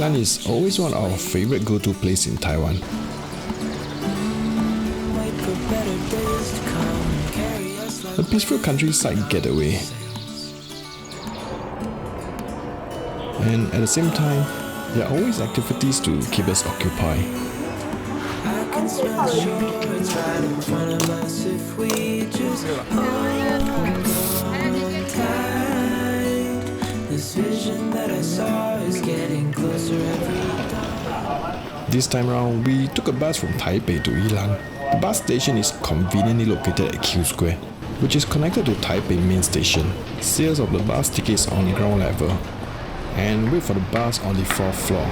Yilan is always one of our favorite go-to places in Taiwan. A peaceful countryside getaway. And at the same time, there are always activities to keep us occupied. This time around, we took a bus from Taipei to Yilan. The bus station is conveniently located at Q Square, which is connected to Taipei main station. Sales of the bus tickets on ground level, and wait for the bus on the 4th floor.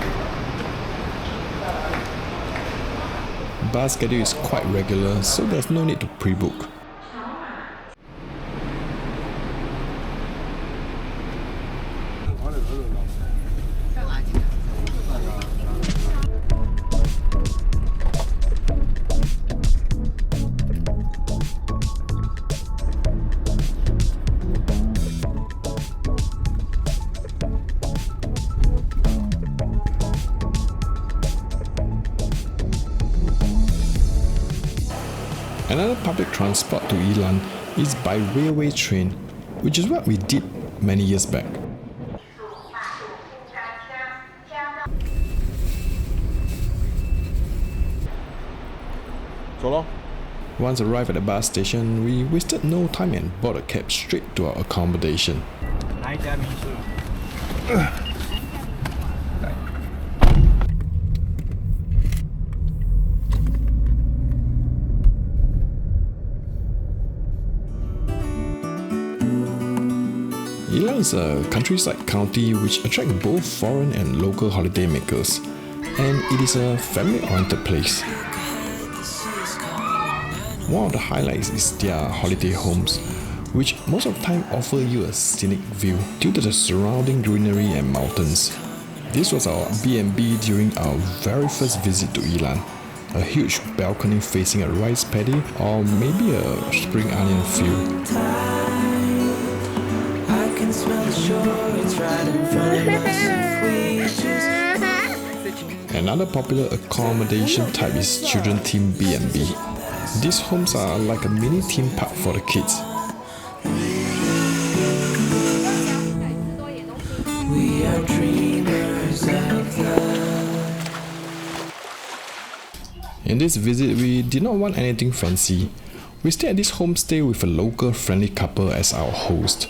Bus schedule is quite regular, so there's no need to pre-book. Another public transport to Yilan is by railway train, which is what we did many years back. Once arrived at the bus station, we wasted no time and boarded a cab straight to our accommodation. Yilan is a countryside county which attracts both foreign and local holidaymakers, and it is a family-oriented place. One of the highlights is their holiday homes, which most of the time offer you a scenic view due to the surrounding greenery and mountains. This was our B&B during our very first visit to Yilan. A huge balcony facing a rice paddy or maybe a spring onion field. Another popular accommodation type is children themed B&B. These homes are like a mini theme park for the kids. We are dreamers of love. In this visit, we did not want anything fancy. We stayed at this homestay with a local friendly couple as our host.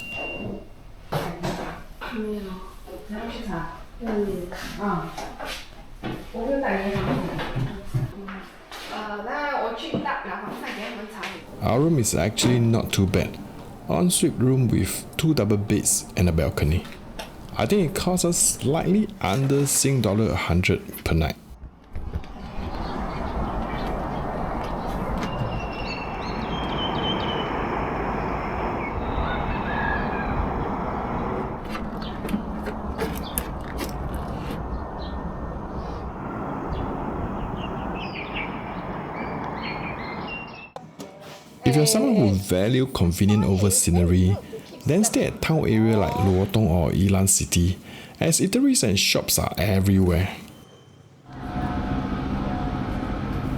Our room is actually not too bad. Ensuite room with 2 double beds and a balcony. I think it cost us slightly under Sing dollar 100 per night. If you're someone who value convenience over scenery, then stay at town area like Luodong or Yilan City, as eateries and shops are everywhere.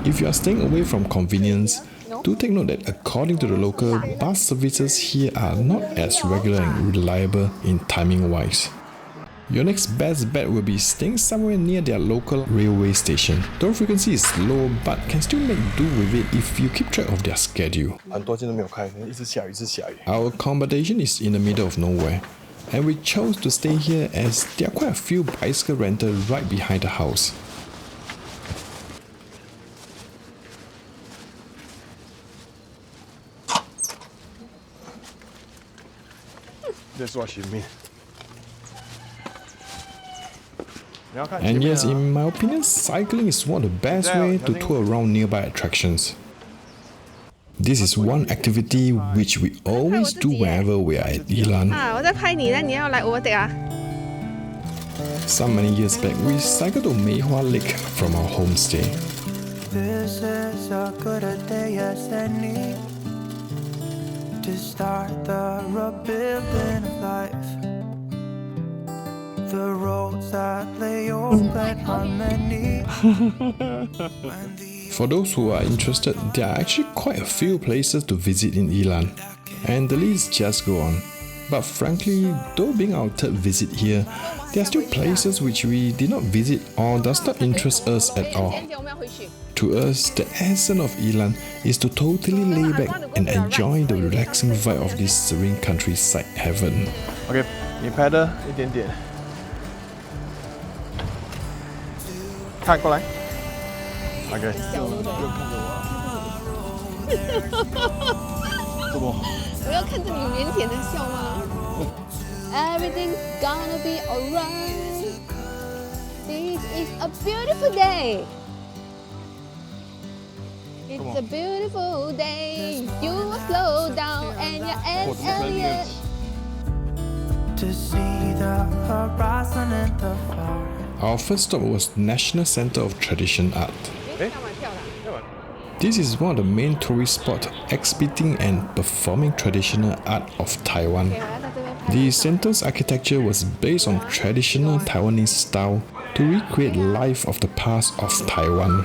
If you are staying away from convenience, do take note that according to the local, bus services here are not as regular and reliable in timing wise. Your next best bet will be staying somewhere near their local railway station. Door frequency is low, but can still make do with it if you keep track of their schedule. Our accommodation is in the middle of nowhere, and we chose to stay here as there are quite a few bicycle rentals right behind the house. That's what she means. And yes, in my opinion, cycling is one of the best ways to tour around nearby attractions. This is one activity which we always do whenever we are at Yilan. Some many years back, we cycled to Meihua Lake from our homestay. This is as good a day as any to start the rebuilding of life. The roads that lay open For those who are interested, there are actually quite a few places to visit in Yilan, and the list just go on. But frankly, though being our third visit here, there are still places which we did not visit or does not interest us at all. To us, the essence of Yilan is to totally lay back and enjoy the relaxing vibe of this serene countryside heaven. Okay, 你拍的一点点，看过来。OK。这么好。我要看着你腼腆的笑吗 ？Everything's gonna be alright. This is a beautiful day. It's a beautiful day. You will slow down and your ends Elliot. To see the horizon and the far. Our first stop was National Centre of Tradition Art. This is one of the main tourist spots exhibiting and performing traditional art of Taiwan. The center's architecture was based on traditional Taiwanese style to recreate life of the past of Taiwan.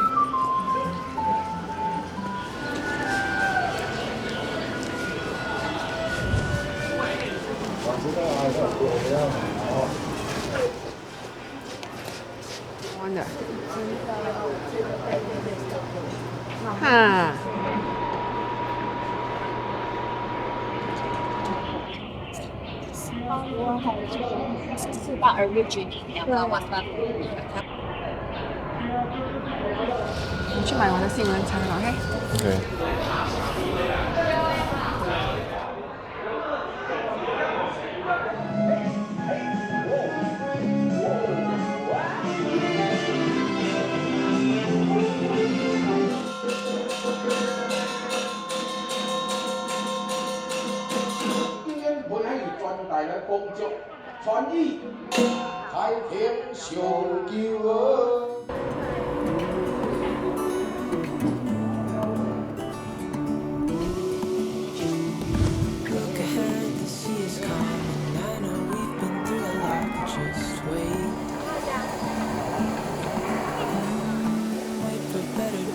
Ha. 4到2月决定2到晚上。你去买我的杏仁茶了 ，OK？ 工作傳意太平上橋啊！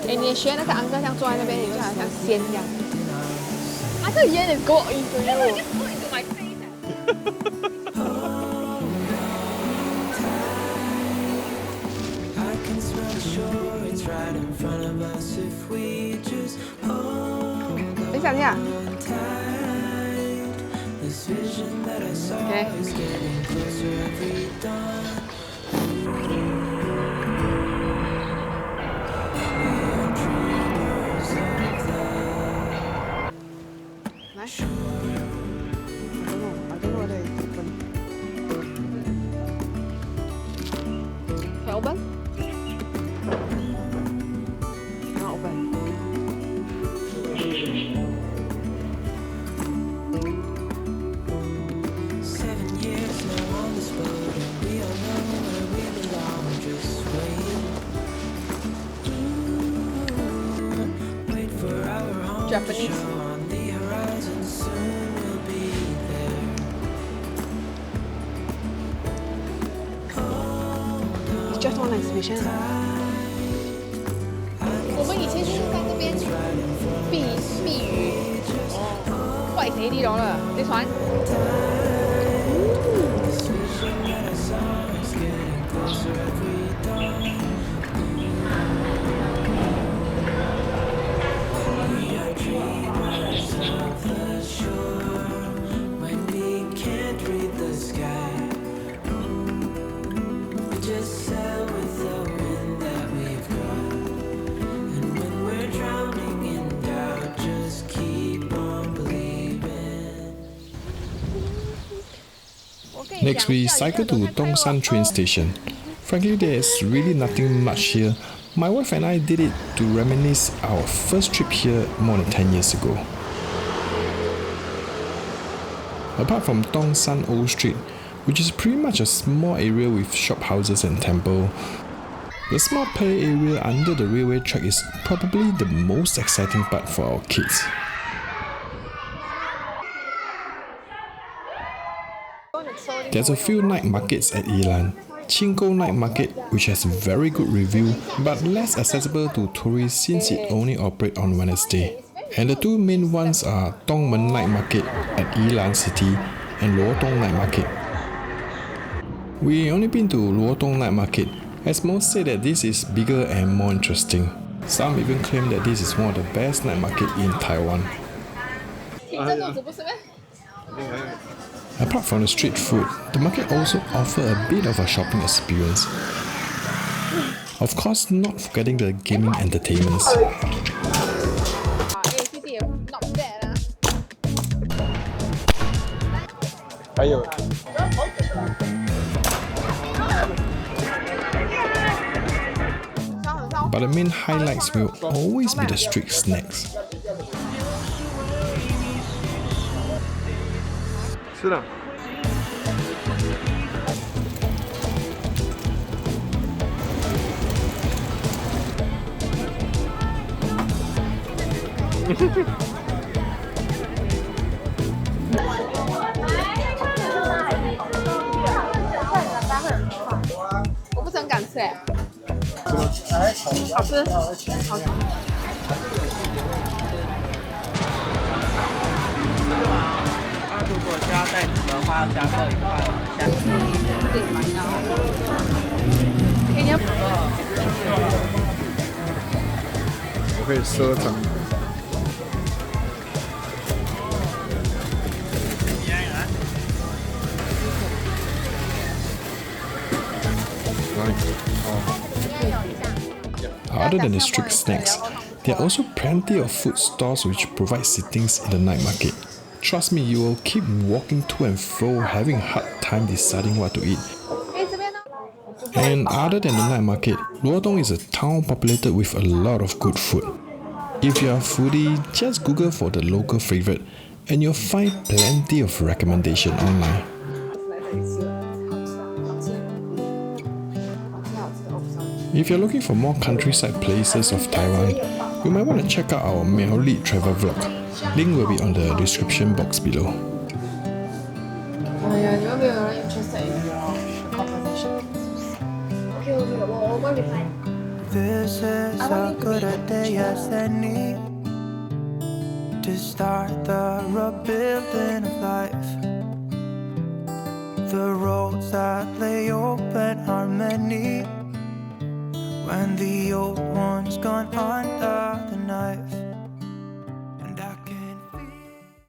哎，你也学那个安哥，像坐在那边，你就好像仙一样。I thought yen is go into you. Lý sao nha? Okay. Nice. I don't know whether it's open. Can I open? Not open. Japanese. It's just one exhibition. 我们以前就是在这边避雨，怪死啲咗啦！你船。Next, we cycle to Dongsan train station. Frankly, there's really nothing much here. My wife and I did it to reminisce our first trip here more than 10 years ago. Apart from Dongsan Old Street, which is pretty much a small area with shophouses and temple, the small play area under the railway track is probably the most exciting part for our kids. There's a few night markets at Yilan. Chinko Night Market, which has very good review but less accessible to tourists since it only operates on Wednesday. And the two main ones are Dongmen Night Market at Yilan City and Luodong Night Market. We only been to Luodong Night Market, as most say that this is bigger and more interesting. Some even claim that this is one of the best night market in Taiwan. Apart from the street food, the market also offers a bit of a shopping experience. Of course, not forgetting the gaming entertainments. But the main highlights will always be the street snacks. 是的。我不是很敢吃哎。好吃，好吃。如果是要带煮的话，要加购1块。我可以赊账。Other than the street snacks, there are also plenty of food stalls which provide sittings in the night market. Trust me, you will keep walking to and fro, having a hard time deciding what to eat. And other than the night market, Luodong is a town populated with a lot of good food. If you are a foodie, just Google for the local favorite and you'll find plenty of recommendation online. If you're looking for more countryside places of Taiwan, you might want to check out our Miaoli travel vlog. Link will be on the description box below. This is a good day as any to start the rebuilding of life. The roads that lay open are many when the old one's gone under.